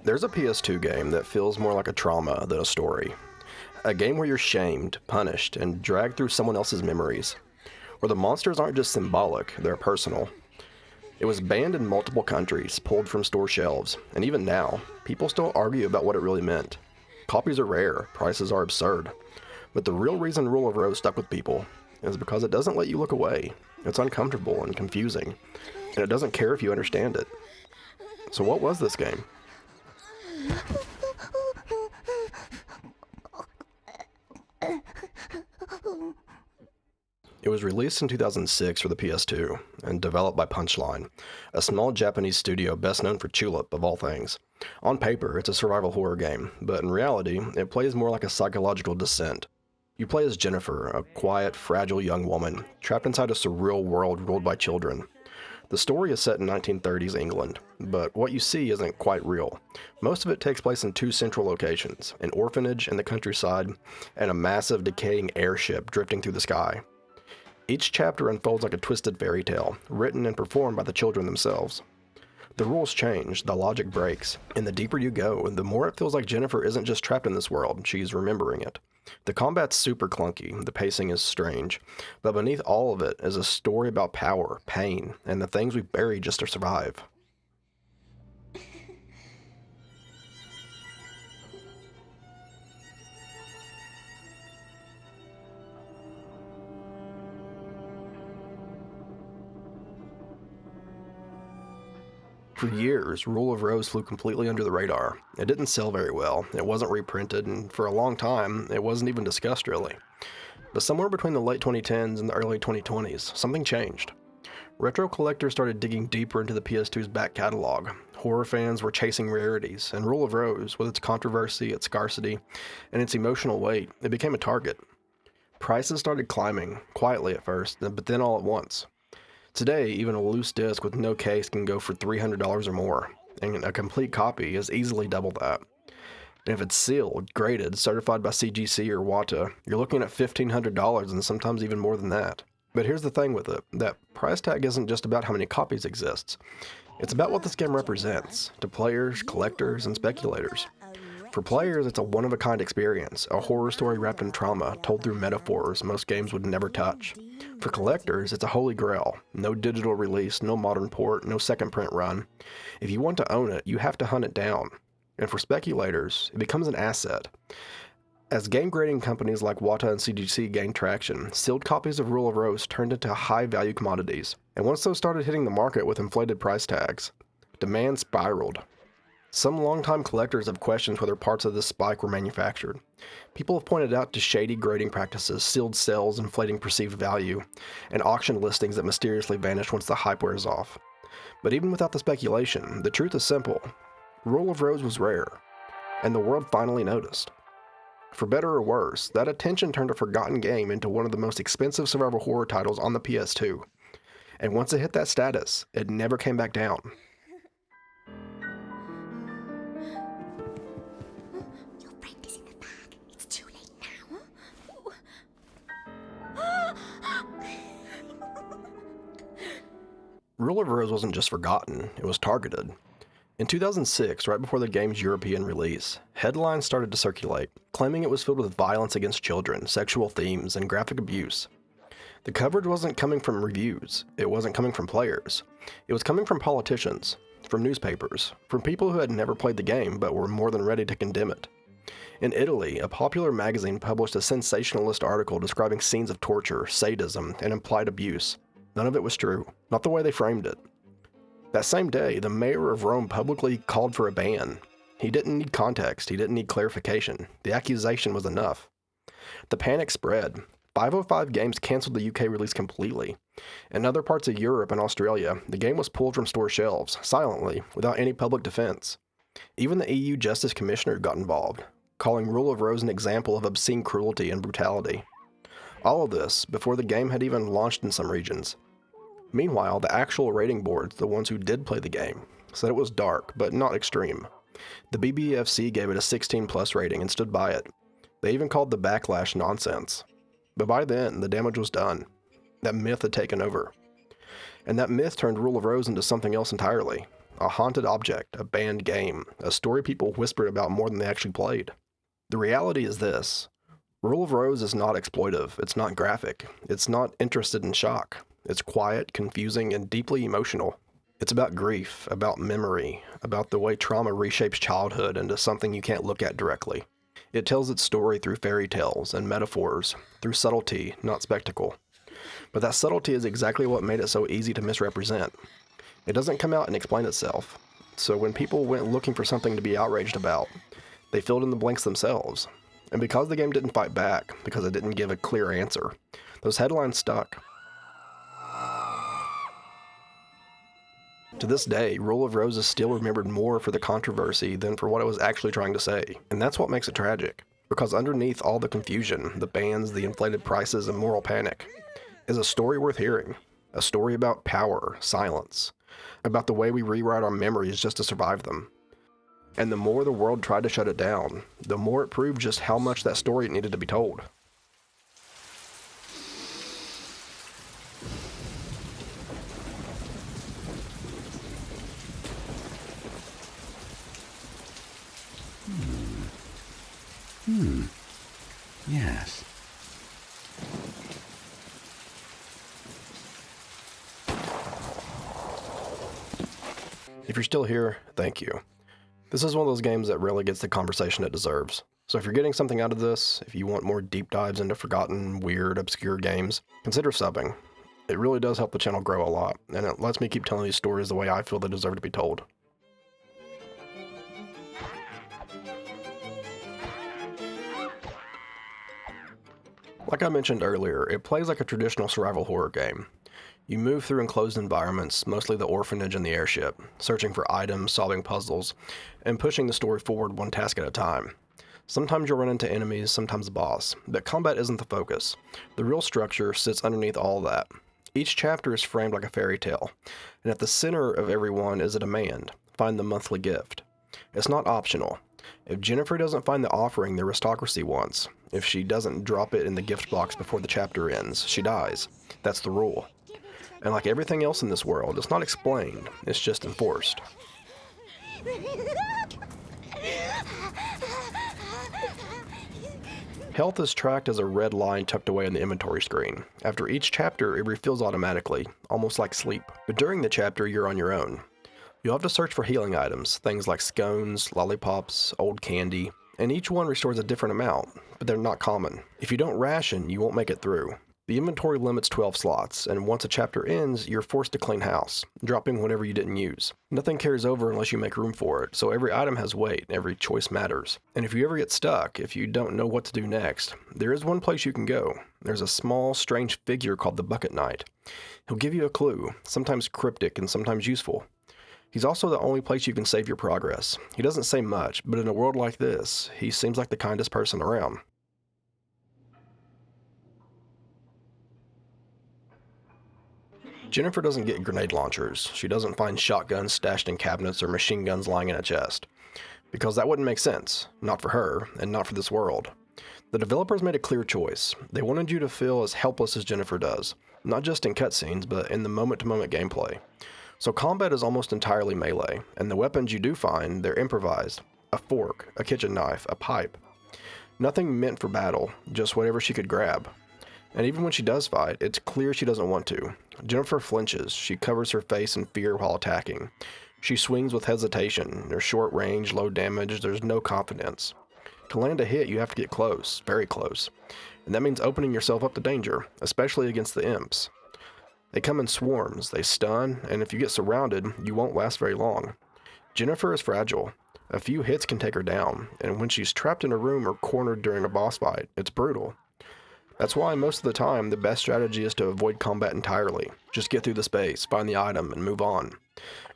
There's a PS2 game that feels more like a trauma than a story. A game where you're shamed, punished, and dragged through someone else's memories. Where the monsters aren't just symbolic, they're personal. It was banned in multiple countries, pulled from store shelves, and even now, people still argue about what it really meant. Copies are rare, prices are absurd. But the real reason Rule of Rose stuck with people is because it doesn't let you look away. It's uncomfortable and confusing, and it doesn't care if you understand it. So what was this game? It was released in 2006 for the PS2 and developed by Punchline, a small Japanese studio best known for Tulip of all things. On paper, it's a survival horror game, but in reality, it plays more like a psychological descent. You play as Jennifer, a quiet, fragile young woman, trapped inside a surreal world ruled by children. The story is set in 1930s England, but what you see isn't quite real. Most of it takes place in two central locations, an orphanage in the countryside and a massive, decaying airship drifting through the sky. Each chapter unfolds like a twisted fairy tale, written and performed by the children themselves. The rules change, the logic breaks, and the deeper you go, the more it feels like Jennifer isn't just trapped in this world, she's remembering it. The combat's super clunky, the pacing is strange, but beneath all of it is a story about power, pain, and the things we bury just to survive. For years, Rule of Rose flew completely under the radar. It didn't sell very well, it wasn't reprinted, and for a long time, it wasn't even discussed really. But somewhere between the late 2010s and the early 2020s, something changed. Retro collectors started digging deeper into the PS2's back catalog. Horror fans were chasing rarities, and Rule of Rose, with its controversy, its scarcity, and its emotional weight, it became a target. Prices started climbing, quietly at first, but then all at once. Today, even a loose disc with no case can go for $300 or more, and a complete copy is easily double that. And if it's sealed, graded, certified by CGC or WATA, you're looking at $1,500 and sometimes even more than that. But here's the thing with it, that price tag isn't just about how many copies exists. It's about what this game represents to players, collectors, and speculators. For players, it's a one-of-a-kind experience, a horror story wrapped in trauma, told through metaphors most games would never touch. For collectors, it's a holy grail. No digital release, no modern port, no second print run. If you want to own it, you have to hunt it down. And for speculators, it becomes an asset. As game grading companies like WATA and CGC gained traction, sealed copies of Rule of Rose turned into high-value commodities. And once those started hitting the market with inflated price tags, demand spiraled. Some longtime collectors have questioned whether parts of this spike were manufactured. People have pointed out to shady grading practices, sealed sales inflating perceived value, and auction listings that mysteriously vanish once the hype wears off. But even without the speculation, the truth is simple. Rule of Rose was rare, and the world finally noticed. For better or worse, that attention turned a forgotten game into one of the most expensive survival horror titles on the PS2. And once it hit that status, it never came back down. Rule of Rose wasn't just forgotten, it was targeted. In 2006, right before the game's European release, headlines started to circulate, claiming it was filled with violence against children, sexual themes, and graphic abuse. The coverage wasn't coming from reviews, it wasn't coming from players. It was coming from politicians, from newspapers, from people who had never played the game but were more than ready to condemn it. In Italy, a popular magazine published a sensationalist article describing scenes of torture, sadism, and implied abuse. None of it was true, not the way they framed it. That same day, the mayor of Rome publicly called for a ban. He didn't need context, he didn't need clarification. The accusation was enough. The panic spread. 505 Games canceled the UK release completely. In other parts of Europe and Australia, the game was pulled from store shelves, silently, without any public defense. Even the EU Justice Commissioner got involved, calling Rule of Rose an example of obscene cruelty and brutality. All of this before the game had even launched in some regions. Meanwhile, the actual rating boards, the ones who did play the game, said it was dark, but not extreme. The BBFC gave it a 16+ rating and stood by it. They even called the backlash nonsense. But by then, the damage was done. That myth had taken over. And that myth turned Rule of Rose into something else entirely. a haunted object, a banned game, a story people whispered about more than they actually played. The reality is this. Rule of Rose is not exploitive, it's not graphic, it's not interested in shock. It's quiet, confusing, and deeply emotional. It's about grief, about memory, about the way trauma reshapes childhood into something you can't look at directly. It tells its story through fairy tales and metaphors, through subtlety, not spectacle. But that subtlety is exactly what made it so easy to misrepresent. It doesn't come out and explain itself. So when people went looking for something to be outraged about, they filled in the blanks themselves. And because the game didn't fight back, because it didn't give a clear answer, those headlines stuck. To this day, Rule of Rose is still remembered more for the controversy than for what it was actually trying to say. And that's what makes it tragic. Because underneath all the confusion, the bans, the inflated prices, and moral panic, is a story worth hearing. A story about power, silence, about the way we rewrite our memories just to survive them. And the more the world tried to shut it down, the more it proved just how much that story needed to be told. Yes. If you're still here, thank you. This is one of those games that rarely gets the conversation it deserves. So if you're getting something out of this, if you want more deep dives into forgotten, weird, obscure games, consider subbing. It really does help the channel grow a lot, and it lets me keep telling these stories the way I feel they deserve to be told. Like I mentioned earlier, it plays like a traditional survival horror game. You move through enclosed environments, mostly the orphanage and the airship, searching for items, solving puzzles, and pushing the story forward one task at a time. Sometimes you'll run into enemies, sometimes a boss, but combat isn't the focus. The real structure sits underneath all that. Each chapter is framed like a fairy tale, and at the center of every one is a demand: find the monthly gift. It's not optional. If Jennifer doesn't find the offering the aristocracy wants, if she doesn't drop it in the gift box before the chapter ends, she dies. That's the rule. And like everything else in this world, it's not explained, it's just enforced. Health is tracked as a red line tucked away in the inventory screen. After each chapter, it refills automatically, almost like sleep. But during the chapter, you're on your own. You'll have to search for healing items, things like scones, lollipops, old candy, and each one restores a different amount, but they're not common. If you don't ration, you won't make it through. The inventory limits 12 slots, and once a chapter ends, you're forced to clean house, dropping whatever you didn't use. Nothing carries over unless you make room for it, so every item has weight, every choice matters. And if you ever get stuck, if you don't know what to do next, there is one place you can go. There's a small, strange figure called the Bucket Knight. He'll give you a clue, sometimes cryptic and sometimes useful. He's also the only place you can save your progress. He doesn't say much, but in a world like this, he seems like the kindest person around. Jennifer doesn't get grenade launchers. She doesn't find shotguns stashed in cabinets or machine guns lying in a chest. Because that wouldn't make sense. Not for her, and not for this world. The developers made a clear choice. They wanted you to feel as helpless as Jennifer does. Not just in cutscenes, but in the moment-to-moment gameplay. So combat is almost entirely melee, and the weapons you do find, they're improvised. A fork, a kitchen knife, a pipe. Nothing meant for battle, just whatever she could grab. And even when she does fight, it's clear she doesn't want to. Jennifer flinches. She covers her face in fear while attacking. She swings with hesitation. There's short range, low damage, there's no confidence. To land a hit, you have to get close, very close. And that means opening yourself up to danger, especially against the imps. They come in swarms, they stun, and if you get surrounded, you won't last very long. Jennifer is fragile. A few hits can take her down, and when she's trapped in a room or cornered during a boss fight, it's brutal. That's why most of the time, the best strategy is to avoid combat entirely. Just get through the space, find the item, and move on.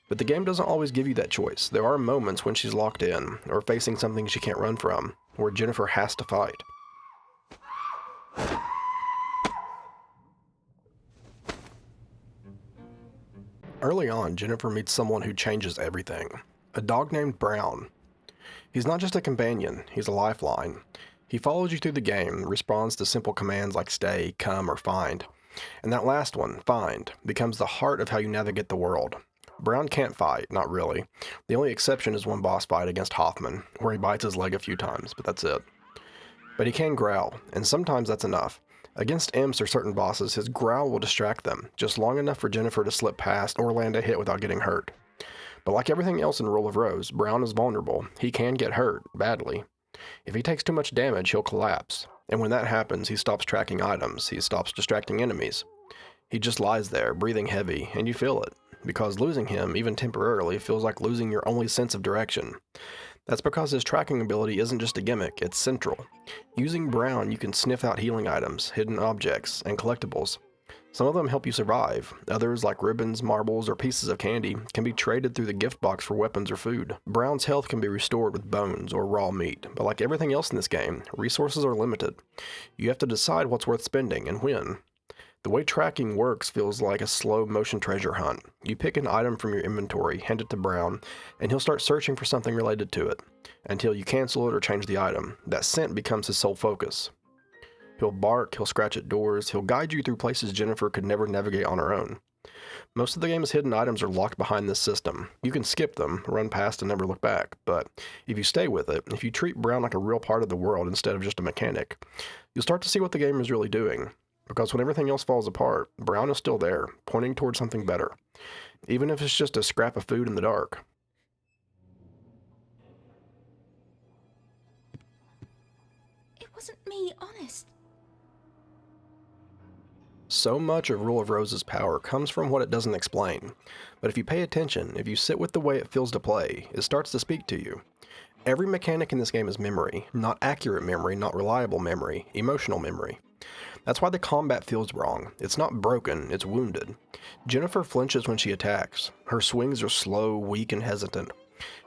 But the game doesn't always give you that choice. There are moments when she's locked in, or facing something she can't run from, where Jennifer has to fight. Early on, Jennifer meets someone who changes everything. A dog named Brown. He's not just a companion, he's a lifeline. He follows you through the game, responds to simple commands like stay, come, or find. And that last one, find, becomes the heart of how you navigate the world. Brown can't fight, not really. The only exception is one boss fight against Hoffman, where he bites his leg a few times, but that's it. But he can growl, and sometimes that's enough. Against imps or certain bosses, his growl will distract them, just long enough for Jennifer to slip past or land a hit without getting hurt. But like everything else in Rule of Rose, Brown is vulnerable. He can get hurt, badly. If he takes too much damage, he'll collapse. And when that happens, he stops tracking items, he stops distracting enemies. He just lies there, breathing heavy, and you feel it. Because losing him, even temporarily, feels like losing your only sense of direction. That's because his tracking ability isn't just a gimmick, it's central. Using Brown, you can sniff out healing items, hidden objects, and collectibles. Some of them help you survive. Others, like ribbons, marbles, or pieces of candy, can be traded through the gift box for weapons or food. Brown's health can be restored with bones or raw meat, but like everything else in this game, resources are limited. You have to decide what's worth spending and when. The way tracking works feels like a slow motion treasure hunt. You pick an item from your inventory, hand it to Brown, and he'll start searching for something related to it, until you cancel it or change the item. That scent becomes his sole focus. He'll bark, he'll scratch at doors, he'll guide you through places Jennifer could never navigate on her own. Most of the game's hidden items are locked behind this system. You can skip them, run past and never look back, but if you stay with it, if you treat Brown like a real part of the world instead of just a mechanic, you'll start to see what the game is really doing. Because when everything else falls apart, Brown is still there, pointing towards something better, even if it's just a scrap of food in the dark. It wasn't me, honest. So much of Rule of Rose's power comes from what it doesn't explain, but if you pay attention, if you sit with the way it feels to play, it starts to speak to you. Every mechanic in this game is memory, not accurate memory, not reliable memory, emotional memory. That's why the combat feels wrong. It's not broken, it's wounded. Jennifer flinches when she attacks. Her swings are slow, weak, and hesitant.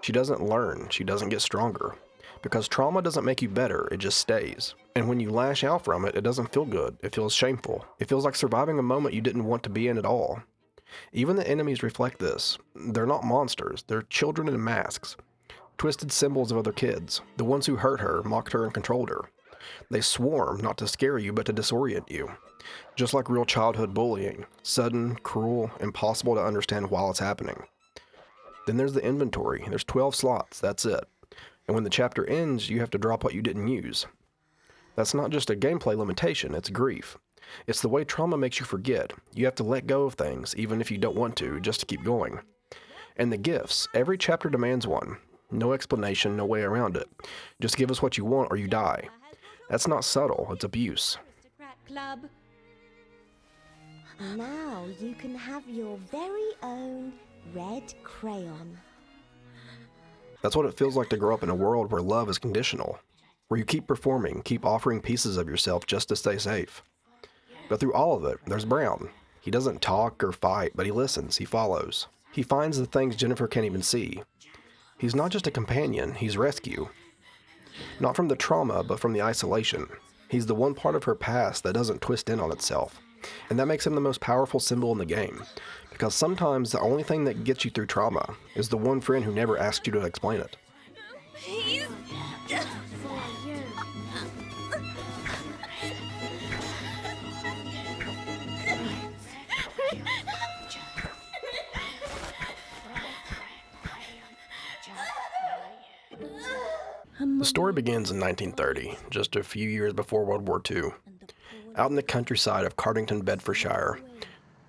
She doesn't learn, she doesn't get stronger. Because trauma doesn't make you better, it just stays. And when you lash out from it, it doesn't feel good, it feels shameful. It feels like surviving a moment you didn't want to be in at all. Even the enemies reflect this. They're not monsters, they're children in masks. Twisted symbols of other kids, the ones who hurt her, mocked her, and controlled her. They swarm, not to scare you, but to disorient you. Just like real childhood bullying, sudden, cruel, impossible to understand while it's happening. Then there's the inventory. There's 12 slots, that's it. And when the chapter ends, you have to drop what you didn't use. That's not just a gameplay limitation, it's grief. It's the way trauma makes you forget. You have to let go of things, even if you don't want to, just to keep going. And the gifts, every chapter demands one. No explanation, no way around it. Just give us what you want or you die. That's not subtle, it's abuse. Aristocrat Club. Now you can have your very own red crayon. That's what it feels like to grow up in a world where love is conditional, where you keep performing, keep offering pieces of yourself just to stay safe. But through all of it, there's Brown. He doesn't talk or fight, but he listens, he follows. He finds the things Jennifer can't even see. He's not just a companion, he's rescue. Not from the trauma, but from the isolation. He's the one part of her past that doesn't twist in on itself. And that makes him the most powerful symbol in the game. Because sometimes the only thing that gets you through trauma is the one friend who never asked you to explain it. Please. The story begins in 1930, just a few years before World War II. Out in the countryside of Cardington, Bedfordshire,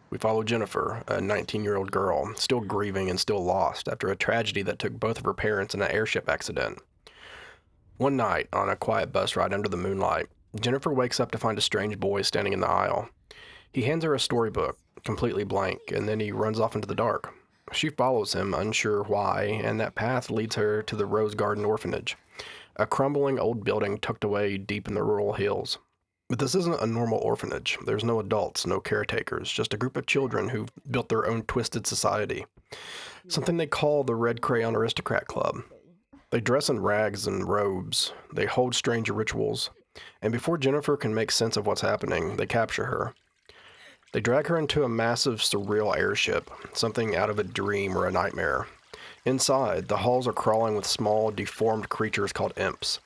we follow Jennifer, a 19-year-old girl, still grieving and still lost after a tragedy that took both of her parents in an airship accident. One night, on a quiet bus ride under the moonlight, Jennifer wakes up to find a strange boy standing in the aisle. He hands her a storybook, completely blank, and then he runs off into the dark. She follows him, unsure why, and that path leads her to the Rose Garden Orphanage, a crumbling old building tucked away deep in the rural hills. But this isn't a normal orphanage. There's no adults, no caretakers, just a group of children who've built their own twisted society. Something they call the Red Crayon Aristocrat Club. They dress in rags and robes. They hold strange rituals. And before Jennifer can make sense of what's happening, they capture her. They drag her into a massive, surreal airship, something out of a dream or a nightmare. Inside, the halls are crawling with small, deformed creatures called imps.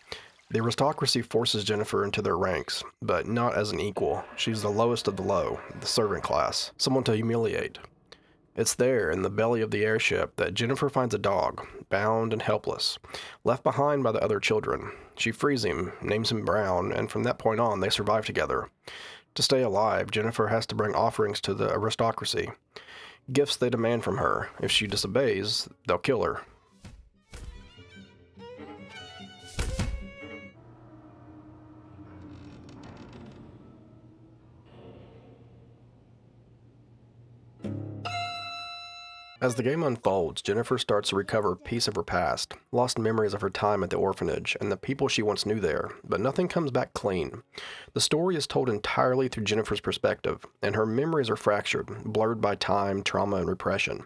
The aristocracy forces Jennifer into their ranks, but not as an equal. She's the lowest of the low, the servant class, someone to humiliate. It's there, in the belly of the airship, that Jennifer finds a dog, bound and helpless, left behind by the other children. She frees him, names him Brown, and from that point on, they survive together. To stay alive, Jennifer has to bring offerings to the aristocracy, gifts they demand from her. If she disobeys, they'll kill her. As the game unfolds, Jennifer starts to recover a piece of her past, lost memories of her time at the orphanage and the people she once knew there, but nothing comes back clean. The story is told entirely through Jennifer's perspective, and her memories are fractured, blurred by time, trauma, and repression.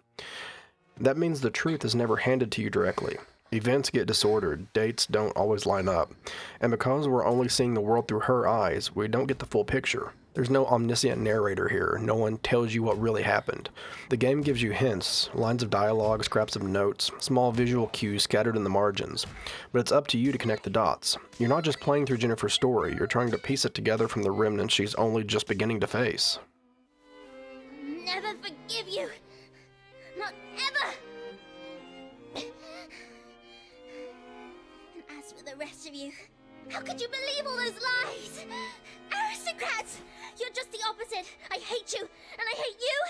That means the truth is never handed to you directly. Events get disordered, dates don't always line up, and because we're only seeing the world through her eyes, we don't get the full picture. There's no omniscient narrator here. No one tells you what really happened. The game gives you hints, lines of dialogue, scraps of notes, small visual cues scattered in the margins. But it's up to you to connect the dots. You're not just playing through Jennifer's story, you're trying to piece it together from the remnants she's only just beginning to face. Never forgive you. Not ever. And as for the rest of you, how could you believe all those lies? Aristocrats! You're just the opposite. I hate you, and I hate you,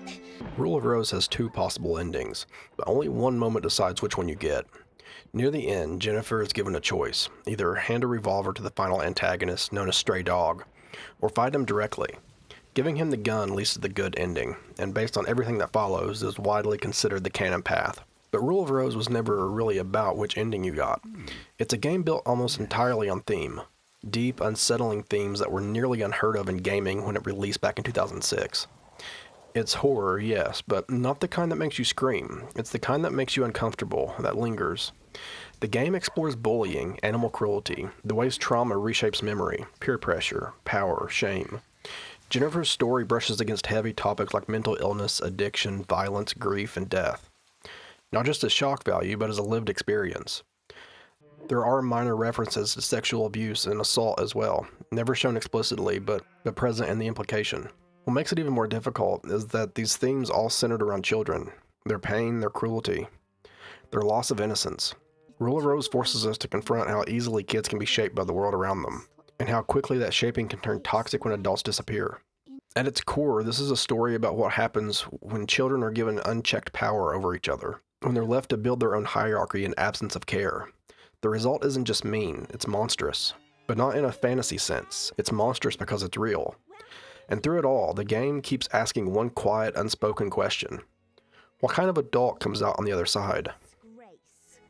and you! Rule of Rose has two possible endings, but only one moment decides which one you get. Near the end, Jennifer is given a choice. Either hand a revolver to the final antagonist, known as Stray Dog, or fight him directly. Giving him the gun leads to the good ending, and based on everything that follows, is widely considered the canon path. But Rule of Rose was never really about which ending you got. It's a game built almost entirely on theme. Deep, unsettling themes that were nearly unheard of in gaming when it released back in 2006. It's horror, yes, but not the kind that makes you scream. It's the kind that makes you uncomfortable, that lingers. The game explores bullying, animal cruelty, the ways trauma reshapes memory, peer pressure, power, shame. Jennifer's story brushes against heavy topics like mental illness, addiction, violence, grief, and death. Not just as shock value, but as a lived experience. There are minor references to sexual abuse and assault as well, never shown explicitly, but present in the implication. What makes it even more difficult is that these themes all centered around children, their pain, their cruelty, their loss of innocence. Rule of Rose forces us to confront how easily kids can be shaped by the world around them, and how quickly that shaping can turn toxic when adults disappear. At its core, this is a story about what happens when children are given unchecked power over each other, when they're left to build their own hierarchy in absence of care. The result isn't just mean, it's monstrous. But not in a fantasy sense. It's monstrous because it's real. And through it all, the game keeps asking one quiet, unspoken question. What kind of adult comes out on the other side? Grace.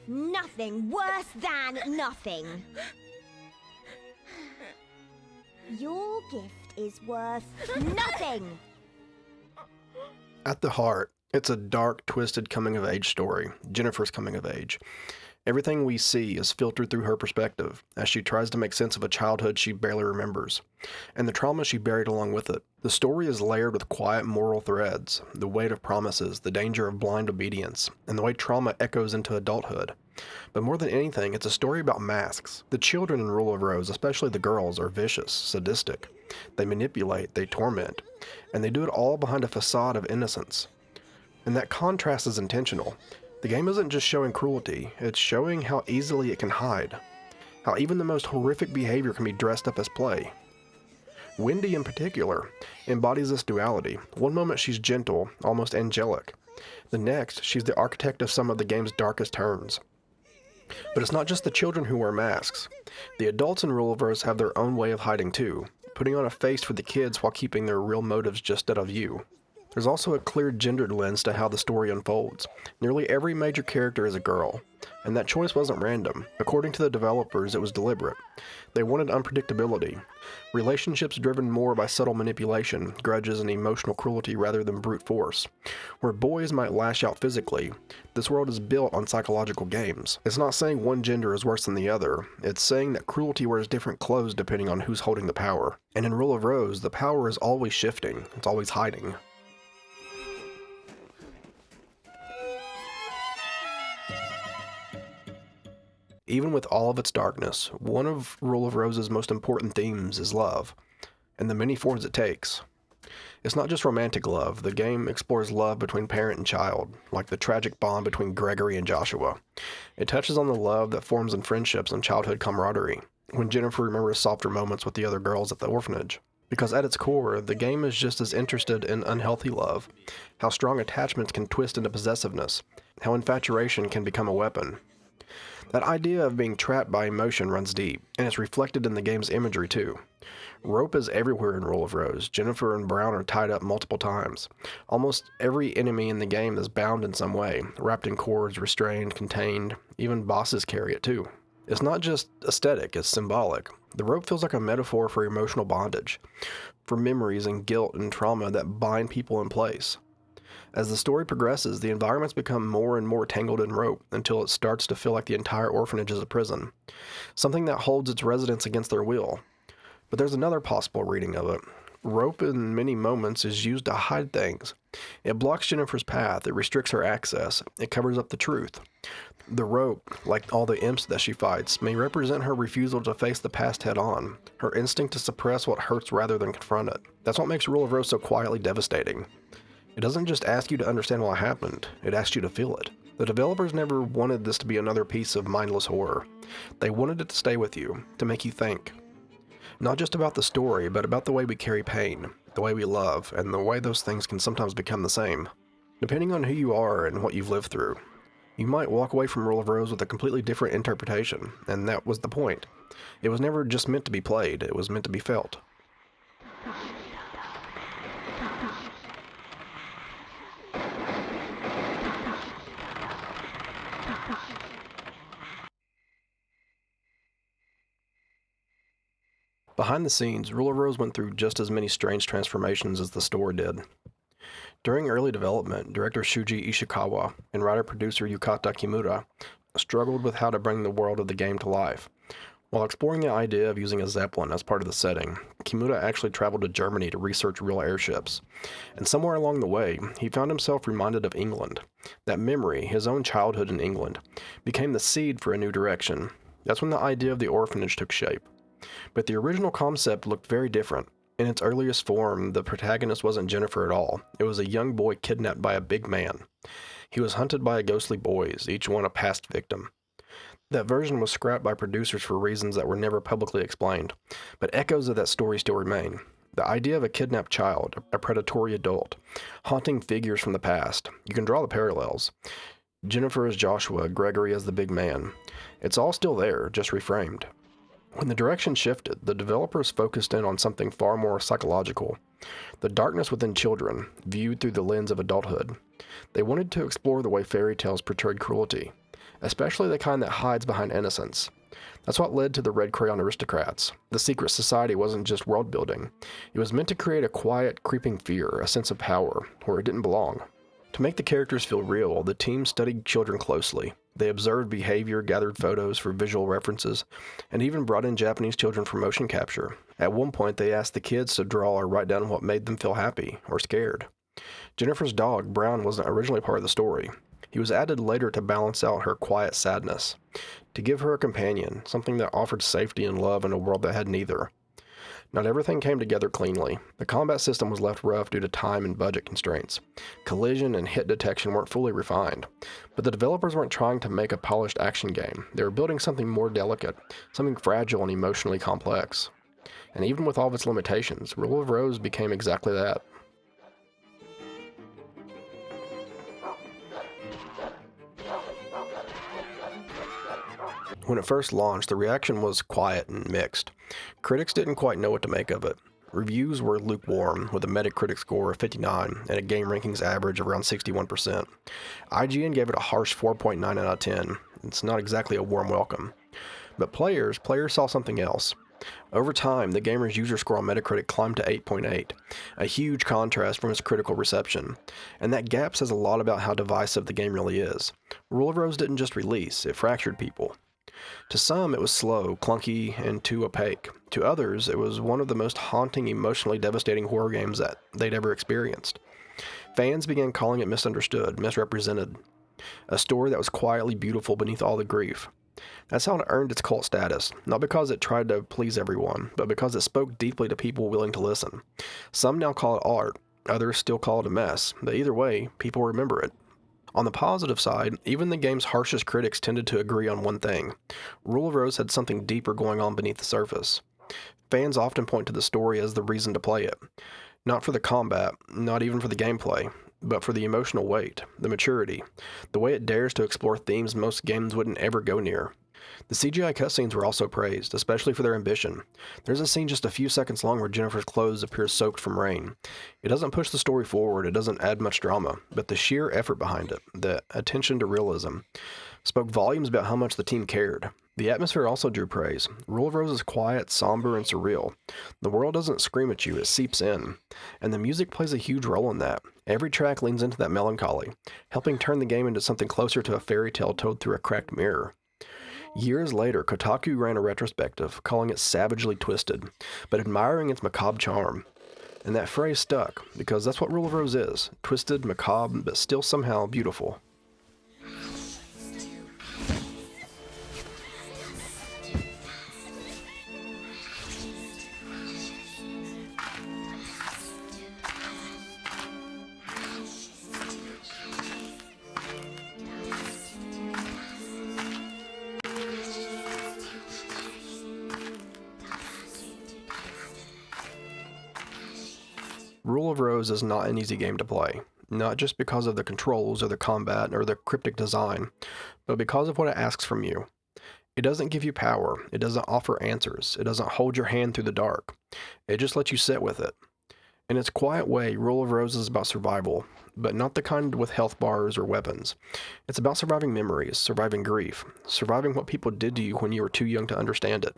Nothing worse than nothing. Your gift is worth nothing. At the heart, it's a dark, twisted coming-of-age story, Jennifer's coming of age. Everything we see is filtered through her perspective, as she tries to make sense of a childhood she barely remembers, and the trauma she buried along with it. The story is layered with quiet moral threads, the weight of promises, the danger of blind obedience, and the way trauma echoes into adulthood. But more than anything, it's a story about masks. The children in Rule of Rose, especially the girls, are vicious, sadistic. They manipulate, they torment, and they do it all behind a facade of innocence. And that contrast is intentional. The game isn't just showing cruelty, it's showing how easily it can hide. How even the most horrific behavior can be dressed up as play. Wendy, in particular, embodies this duality. One moment she's gentle, almost angelic. The next, she's the architect of some of the game's darkest turns. But it's not just the children who wear masks. The adults in Rule of Rose have their own way of hiding too, putting on a face for the kids while keeping their real motives just out of view. There's also a clear gendered lens to how the story unfolds. Nearly every major character is a girl, and that choice wasn't random. According to the developers, it was deliberate. They wanted unpredictability, relationships driven more by subtle manipulation, grudges, and emotional cruelty rather than brute force. Where boys might lash out physically, this world is built on psychological games. It's not saying one gender is worse than the other, it's saying that cruelty wears different clothes depending on who's holding the power. And in Rule of Rose, the power is always shifting, it's always hiding. Even with all of its darkness, one of Rule of Rose's most important themes is love. and the many forms it takes. It's not just romantic love. The game explores love between parent and child, like the tragic bond between Gregory and Joshua. It touches on the love that forms in friendships and childhood camaraderie, when Jennifer remembers softer moments with the other girls at the orphanage. Because at its core, the game is just as interested in unhealthy love, how strong attachments can twist into possessiveness, how infatuation can become a weapon. That idea of being trapped by emotion runs deep, and it's reflected in the game's imagery too. Rope is everywhere in Rule of Rose. Jennifer and Brown are tied up multiple times. Almost every enemy in the game is bound in some way, wrapped in cords, restrained, contained. Even bosses carry it too. It's not just aesthetic, it's symbolic. The rope feels like a metaphor for emotional bondage, for memories and guilt and trauma that bind people in place. As the story progresses, the environments become more and more tangled in rope until it starts to feel like the entire orphanage is a prison, something that holds its residents against their will. But there's another possible reading of it. Rope in many moments is used to hide things. It blocks Jennifer's path, it restricts her access, it covers up the truth. The rope, like all the imps that she fights, may represent her refusal to face the past head on, her instinct to suppress what hurts rather than confront it. That's what makes Rule of Rose so quietly devastating. It doesn't just ask you to understand what happened, it asks you to feel it. The developers never wanted this to be another piece of mindless horror. They wanted it to stay with you, to make you think. Not just about the story, but about the way we carry pain, the way we love, and the way those things can sometimes become the same. Depending on who you are and what you've lived through, you might walk away from Rule of Rose with a completely different interpretation, and that was the point. It was never just meant to be played, it was meant to be felt. Behind the scenes, Rule of Rose went through just as many strange transformations as the story did. During early development, director Shuji Ishikawa and writer-producer Yukata Kimura struggled with how to bring the world of the game to life. While exploring the idea of using a Zeppelin as part of the setting, Kimura actually traveled to Germany to research real airships. And somewhere along the way, he found himself reminded of England. That memory, his own childhood in England, became the seed for a new direction. That's when the idea of the orphanage took shape. But the original concept looked very different. In its earliest form, the protagonist wasn't Jennifer at all. It was a young boy kidnapped by a big man. He was hunted by ghostly boys, each one a past victim. That version was scrapped by producers for reasons that were never publicly explained, but echoes of that story still remain. The idea of a kidnapped child, a predatory adult, haunting figures from the past. You can draw the parallels. Jennifer as Joshua, Gregory as the big man. It's all still there, just reframed. When the direction shifted, the developers focused in on something far more psychological. The darkness within children, viewed through the lens of adulthood. They wanted to explore the way fairy tales portrayed cruelty, especially the kind that hides behind innocence. That's what led to the Red Crayon Aristocrats. The secret society wasn't just world building. It was meant to create a quiet, creeping fear, a sense of power, where it didn't belong. To make the characters feel real, the team studied children closely. They observed behavior, gathered photos for visual references, and even brought in Japanese children for motion capture. At one point, they asked the kids to draw or write down what made them feel happy or scared. Jennifer's dog, Brown, wasn't originally part of the story. He was added later to balance out her quiet sadness, to give her a companion, something that offered safety and love in a world that had neither. Not everything came together cleanly. The combat system was left rough due to time and budget constraints. Collision and hit detection weren't fully refined. But the developers weren't trying to make a polished action game. They were building something more delicate, something fragile and emotionally complex. And even with all of its limitations, Rule of Rose became exactly that. When it first launched, the reaction was quiet and mixed. Critics didn't quite know what to make of it. Reviews were lukewarm, with a Metacritic score of 59 and a game rankings average of around 61%. IGN gave it a harsh 4.9 out of 10. It's not exactly a warm welcome. But players saw something else. Over time, the gamer's user score on Metacritic climbed to 8.8, a huge contrast from its critical reception. And that gap says a lot about how divisive the game really is. Rule of Rose didn't just release, it fractured people. To some, it was slow, clunky, and too opaque. To others, it was one of the most haunting, emotionally devastating horror games that they'd ever experienced. Fans began calling it misunderstood, misrepresented. A story that was quietly beautiful beneath all the grief. That's how it earned its cult status, not because it tried to please everyone, but because it spoke deeply to people willing to listen. Some now call it art, others still call it a mess, but either way, people remember it. On the positive side, even the game's harshest critics tended to agree on one thing. Rule of Rose had something deeper going on beneath the surface. Fans often point to the story as the reason to play it. Not for the combat, not even for the gameplay, but for the emotional weight, the maturity, the way it dares to explore themes most games wouldn't ever go near. The CGI cutscenes were also praised, especially for their ambition. There's a scene just a few seconds long where Jennifer's clothes appear soaked from rain. It doesn't push the story forward, it doesn't add much drama, but the sheer effort behind it, the attention to realism, spoke volumes about how much the team cared. The atmosphere also drew praise. Rule of Rose is quiet, somber, and surreal. The world doesn't scream at you, it seeps in. And the music plays a huge role in that. Every track leans into that melancholy, helping turn the game into something closer to a fairy tale told through a cracked mirror. Years later, Kotaku ran a retrospective, calling it savagely twisted, but admiring its macabre charm. And that phrase stuck, because that's what Rule of Rose is. Twisted, macabre, but still somehow beautiful. Rule of Rose is not an easy game to play, not just because of the controls or the combat or the cryptic design, but because of what it asks from you. It doesn't give you power, it doesn't offer answers, it doesn't hold your hand through the dark. It just lets you sit with it. In its quiet way, Rule of Rose is about survival, but not the kind with health bars or weapons. It's about surviving memories, surviving grief, surviving what people did to you when you were too young to understand it.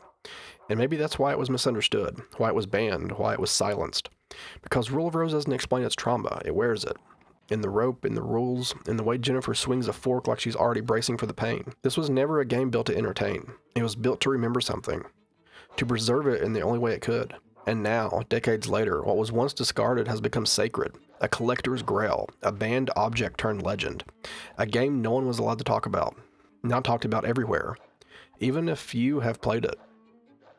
And maybe that's why it was misunderstood, why it was banned, why it was silenced. Because Rule of Rose doesn't explain its trauma, it wears it. In the rope, in the rules, in the way Jennifer swings a fork like she's already bracing for the pain. This was never a game built to entertain. It was built to remember something, to preserve it in the only way it could. And now, decades later, what was once discarded has become sacred. A collector's grail, a banned object turned legend. A game no one was allowed to talk about. Now talked about everywhere. Even if you have played it.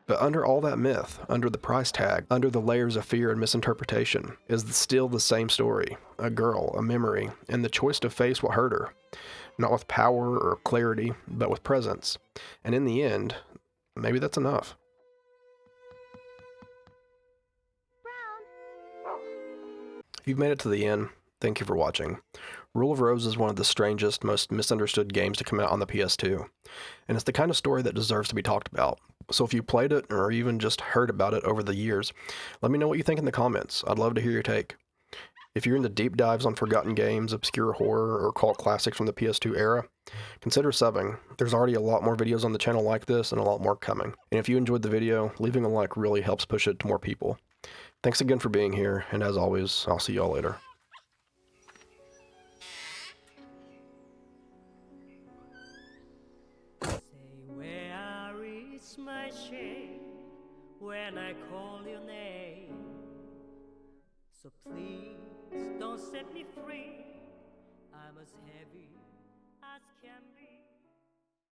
But under all that myth, under the price tag, under the layers of fear and misinterpretation, is still the same story. A girl, a memory, and the choice to face what hurt her. Not with power or clarity, but with presence. And in the end, maybe that's enough. If you've made it to the end, thank you for watching. Rule of Rose is one of the strangest, most misunderstood games to come out on the PS2. And it's the kind of story that deserves to be talked about. So if you played it or even just heard about it over the years, let me know what you think in the comments. I'd love to hear your take. If you're into deep dives on forgotten games, obscure horror, or cult classics from the PS2 era, consider subbing. There's already a lot more videos on the channel like this and a lot more coming. And if you enjoyed the video, leaving a like really helps push it to more people. Thanks again for being here, and as always, I'll see y'all later. My shame when I call your name, so please don't set me free. I'm as heavy as can be.